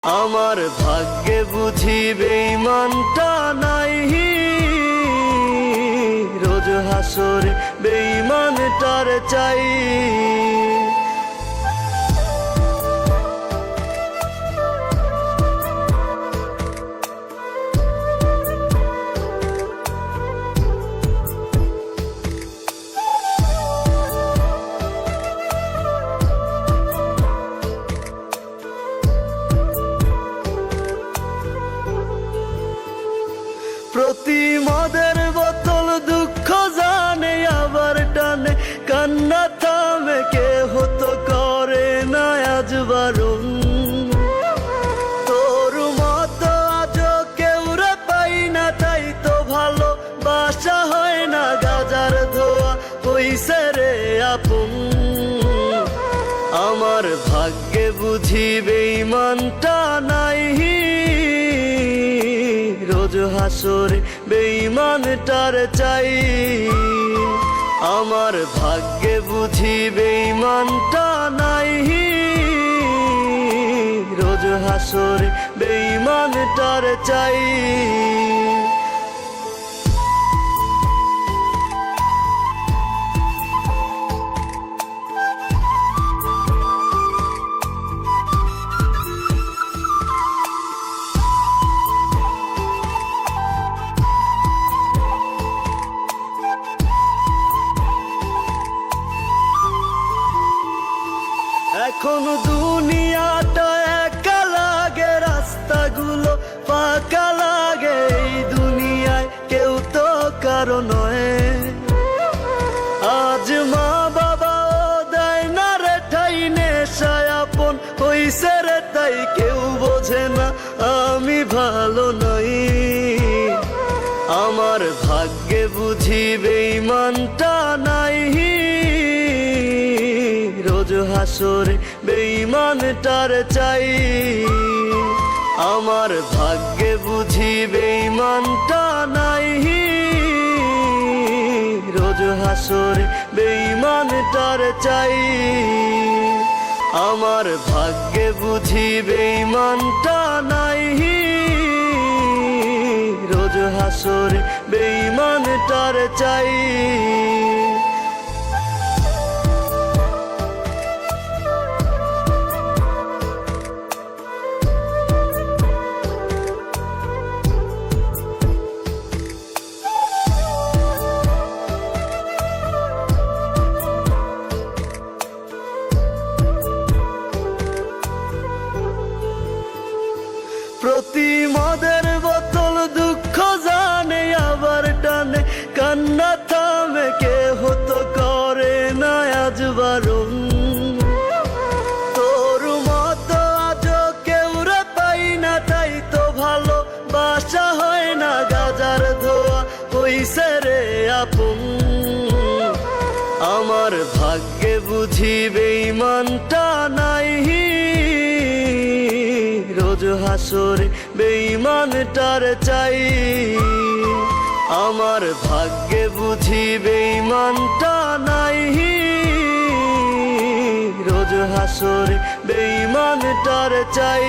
আমার ভাগ্যে বুঝি বেঈমানটা নাই, রোজ হাসরে বেঈমানটার চাই। প্রতি মদের বোতল দুঃখ জানে আবার টানে, কান্না থামে কে হতো করে না আজ বারণ। তোর মতো আজ কেউ রে পাই না, তাই তো ভালো বাসা হয় না, গাজার ধোয়া হইছে রে আপন। আমার ভাগ্যে বুঝি বেঈমানটা নাই, রোজ হাসরে বেঈমানটার চাই। আমার ভাগ্যে বুঝি বেঈমানটা নাই, রোজ হাসরে বেঈমানটার চাই। এখন দুনিয়াটা একা লাগে, রাস্তাগুলো ফাঁকা লাগে, এই দুনিয়ায় কেউ তো কারো নয়। আজ মা বাবাও দেয় না রে ঠাই, নেশায় আপন হইছে রে তাই কেউ বোঝে না আমি ভালো নই। আমার ভাগ্যে বুঝি বেঈমানটা নাই, রোজ হাসরে বেঈমানটার চাই। আমার ভাগ্যে বুঝি বেঈমানটা নাই, রোজ হাসরে বেঈমানটার চাই। আমার ভাগ্যে বুঝি বেঈমানটা নাই, রোজ হাসরে বেঈমানটার চাই। প্রতি মদের বোতল দুঃখ জানে আবার টানে, কান্না থামে কে হতো করে না আজ বারণ। তোর মতো আজ কেউ রে পাই না, তাই তো ভালো বাসা হয় না, গাজার ধোয়া হইছে রে আপন। আমার ভাগ্যে বুঝি বেঈমানটা নাই, রোজ হাসরে বেঈমানটার চাই। আমার ভাগ্যে বুঝি বেঈমানটা নাই, রোজ হাসরে বেঈমানটার চাই।